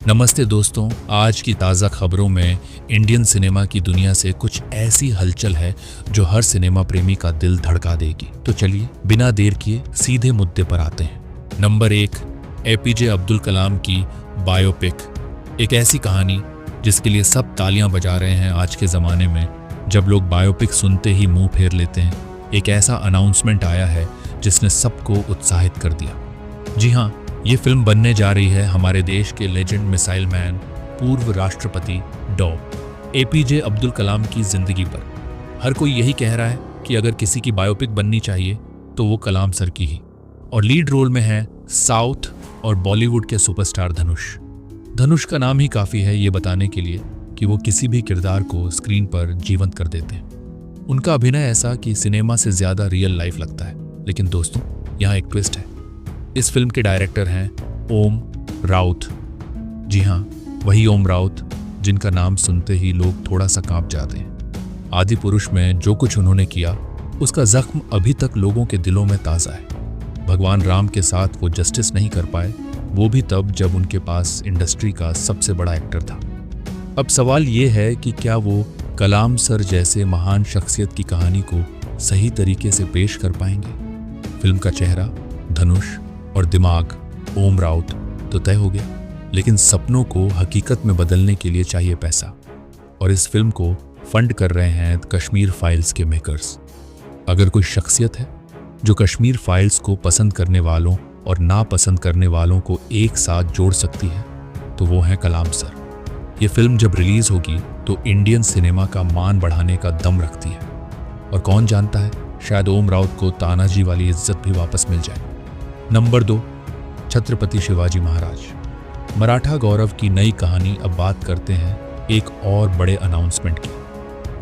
नमस्ते दोस्तों, आज की ताज़ा खबरों में इंडियन सिनेमा की दुनिया से कुछ ऐसी हलचल है जो हर सिनेमा प्रेमी का दिल धड़का देगी। तो चलिए बिना देर किए सीधे मुद्दे पर आते हैं। नंबर 1, एपीजे अब्दुल कलाम की बायोपिक। एक ऐसी कहानी जिसके लिए सब तालियां बजा रहे हैं आज के ज़माने में। जब लोग बायोपिक सुनते ही मुंह फेर लेते हैं, एक ऐसा अनाउंसमेंट आया है जिसने सबको उत्साहित कर दिया। जी हाँ, ये फिल्म बनने जा रही है हमारे देश के लेजेंड मिसाइल मैन, पूर्व राष्ट्रपति डॉ. एपीजे अब्दुल कलाम की जिंदगी पर। हर कोई यही कह रहा है कि अगर किसी की बायोपिक बननी चाहिए तो वो कलाम सर की ही। और लीड रोल में है साउथ और बॉलीवुड के सुपरस्टार धनुष। धनुष का नाम ही काफ़ी है ये बताने के लिए कि वो किसी भी किरदार को स्क्रीन पर जीवंत कर देते हैं। उनका अभिनय ऐसा कि सिनेमा से ज़्यादा रियल लाइफ लगता है। लेकिन दोस्तों, यहाँ एक ट्विस्ट है। इस फिल्म के डायरेक्टर हैं ओम राउत। जी हाँ, वही ओम राउत जिनका नाम सुनते ही लोग थोड़ा सा कांप जाते हैं। आदि पुरुष में जो कुछ उन्होंने किया, उसका जख्म अभी तक लोगों के दिलों में ताज़ा है। भगवान राम के साथ वो जस्टिस नहीं कर पाए, वो भी तब जब उनके पास इंडस्ट्री का सबसे बड़ा एक्टर था। अब सवाल ये है कि क्या वो कलाम सर जैसे महान शख्सियत की कहानी को सही तरीके से पेश कर पाएंगे। फिल्म का चेहरा धनुष और दिमाग ओम राउत तो तय हो गया, लेकिन सपनों को हकीकत में बदलने के लिए चाहिए पैसा। और इस फिल्म को फंड कर रहे हैं कश्मीर फाइल्स के मेकर्स। अगर कोई शख्सियत है जो कश्मीर फाइल्स को पसंद करने वालों और नापसंद करने वालों को एक साथ जोड़ सकती है तो वो है कलाम सर। ये फिल्म जब रिलीज होगी तो इंडियन सिनेमा का मान बढ़ाने का दम रखती है। और कौन जानता है, शायद ओम राउत को तानाजी वाली इज्जत भी वापस मिल जाए। नंबर 2, छत्रपति शिवाजी महाराज। मराठा गौरव की नई कहानी। अब बात करते हैं एक और बड़े अनाउंसमेंट की।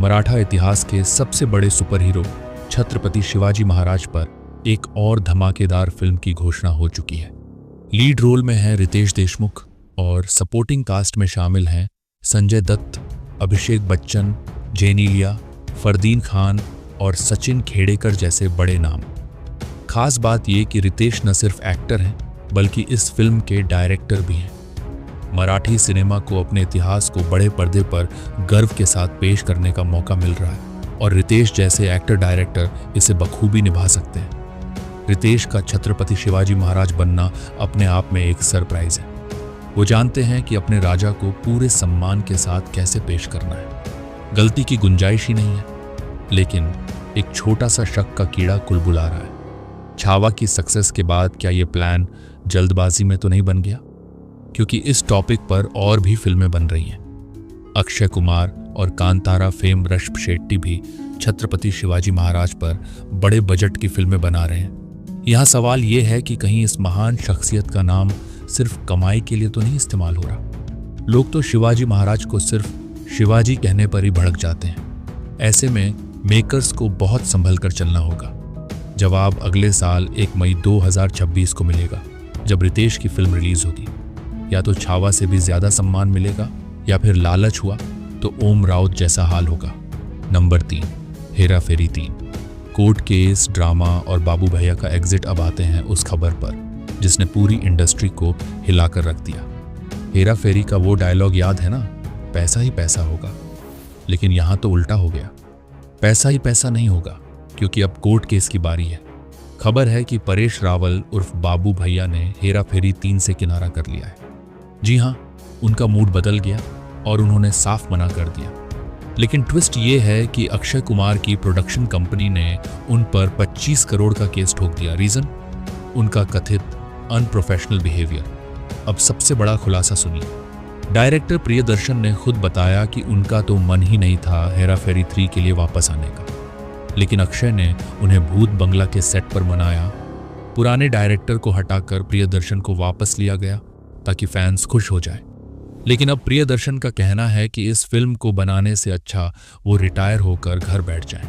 मराठा इतिहास के सबसे बड़े सुपर हीरो छत्रपति शिवाजी महाराज पर एक और धमाकेदार फिल्म की घोषणा हो चुकी है। लीड रोल में है रितेश देशमुख और सपोर्टिंग कास्ट में शामिल हैं संजय दत्त, अभिषेक बच्चन, जेनेलिया, फरदीन खान और सचिन खेड़ेकर जैसे बड़े नाम। खास बात यह कि रितेश न सिर्फ एक्टर हैं बल्कि इस फिल्म के डायरेक्टर भी हैं। मराठी सिनेमा को अपने इतिहास को बड़े पर्दे पर गर्व के साथ पेश करने का मौका मिल रहा है और रितेश जैसे एक्टर डायरेक्टर इसे बखूबी निभा सकते हैं। रितेश का छत्रपति शिवाजी महाराज बनना अपने आप में एक सरप्राइज है। वो जानते हैं कि अपने राजा को पूरे सम्मान के साथ कैसे पेश करना है। गलती की गुंजाइश ही नहीं है। लेकिन एक छोटा सा शक का कीड़ा कुलबुला रहा है। छावा की सक्सेस के बाद क्या ये प्लान जल्दबाजी में तो नहीं बन गया? क्योंकि इस टॉपिक पर और भी फिल्में बन रही हैं। अक्षय कुमार और कांतारा फेम ऋषभ शेट्टी भी छत्रपति शिवाजी महाराज पर बड़े बजट की फिल्में बना रहे हैं। यहाँ सवाल ये है कि कहीं इस महान शख्सियत का नाम सिर्फ कमाई के लिए तो नहीं इस्तेमाल हो रहा। लोग तो शिवाजी महाराज को सिर्फ शिवाजी कहने पर ही भड़क जाते हैं। ऐसे में मेकर्स को बहुत संभल कर चलना होगा। जवाब अगले साल 1 मई 2026 को मिलेगा, जब रितेश की फिल्म रिलीज होगी। या तो छावा से भी ज्यादा सम्मान मिलेगा या फिर लालच हुआ तो ओम राउत जैसा हाल होगा। नंबर 3, हेरा फेरी 3। कोर्ट केस, ड्रामा और बाबू भैया का एग्जिट अब आते हैं उस खबर पर जिसने पूरी इंडस्ट्री को हिलाकर रख दिया। हेरा फेरी का वो डायलॉग याद है ना, पैसा ही पैसा होगा। लेकिन यहाँ तो उल्टा हो गया। पैसा ही पैसा नहीं होगा, क्योंकि अब कोर्ट केस की बारी है। खबर है कि परेश रावल उर्फ बाबू भैया ने हेरा फेरी 3 से किनारा कर लिया है। जी हाँ, उनका मूड बदल गया और उन्होंने साफ मना कर दिया। लेकिन ट्विस्ट ये है कि अक्षय कुमार की प्रोडक्शन कंपनी ने उन पर 25 करोड़ का केस ठोक दिया। रीजन? उनका कथित अनप्रोफेशनल बिहेवियर। अब सबसे बड़ा खुलासा सुनिए। डायरेक्टर प्रियदर्शन ने खुद बताया कि उनका तो मन ही नहीं था हेरा फेरी 3 के लिए वापस आने का। लेकिन अक्षय ने उन्हें भूत बंगला के सेट पर मनाया। पुराने डायरेक्टर को हटाकर प्रियदर्शन को वापस लिया गया ताकि फैंस खुश हो जाए। लेकिन अब प्रियदर्शन का कहना है कि इस फिल्म को बनाने से अच्छा वो रिटायर होकर घर बैठ जाएं।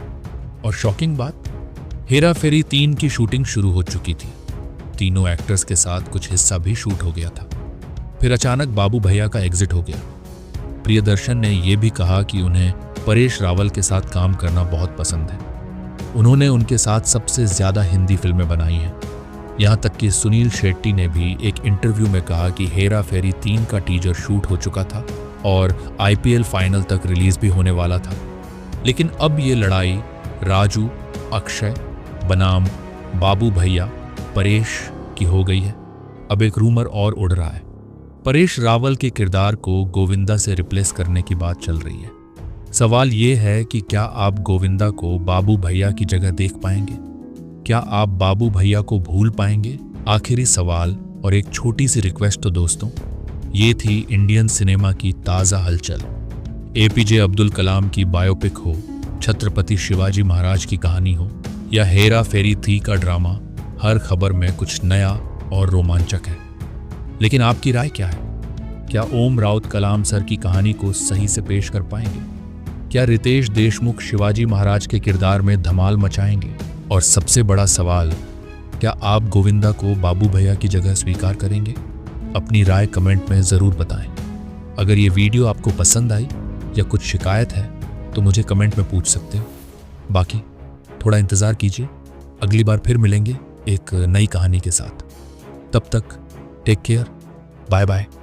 और शॉकिंग बात, हेरा फेरी 3 की शूटिंग शुरू हो चुकी थी। तीनों एक्टर्स के साथ कुछ हिस्सा भी शूट हो गया था। फिर अचानक बाबू भैया का एग्जिट हो गया। प्रियदर्शन ने यह भी कहा कि उन्हें परेश रावल के साथ काम करना बहुत पसंद है। उन्होंने उनके साथ सबसे ज्यादा हिंदी फिल्में बनाई हैं। यहाँ तक कि सुनील शेट्टी ने भी एक इंटरव्यू में कहा कि हेरा फेरी 3 का टीजर शूट हो चुका था और आईपीएल फाइनल तक रिलीज भी होने वाला था। लेकिन अब ये लड़ाई राजू, अक्षय बनाम बाबू भैया परेश की हो गई है। अब एक रूमर और उड़ रहा है। परेश रावल के किरदार को गोविंदा से रिप्लेस करने की बात चल रही है। सवाल ये है कि क्या आप गोविंदा को बाबू भैया की जगह देख पाएंगे? क्या आप बाबू भैया को भूल पाएंगे? आखिरी सवाल और एक छोटी सी रिक्वेस्ट तो दोस्तों, ये थी इंडियन सिनेमा की ताज़ा हलचल। एपीजे अब्दुल कलाम की बायोपिक हो, छत्रपति शिवाजी महाराज की कहानी हो या हेरा फेरी 3 का ड्रामा, हर खबर में कुछ नया और रोमांचक है। लेकिन आपकी राय क्या है? क्या ओम राउत कलाम सर की कहानी को सही से पेश कर पाएंगे? क्या रितेश देशमुख शिवाजी महाराज के किरदार में धमाल मचाएंगे? और सबसे बड़ा सवाल, क्या आप गोविंदा को बाबू भैया की जगह स्वीकार करेंगे? अपनी राय कमेंट में ज़रूर बताएं। अगर ये वीडियो आपको पसंद आई या कुछ शिकायत है तो मुझे कमेंट में पूछ सकते हो। बाकी थोड़ा इंतज़ार कीजिए, अगली बार फिर मिलेंगे एक नई कहानी के साथ। तब तक टेक केयर, बाय बाय।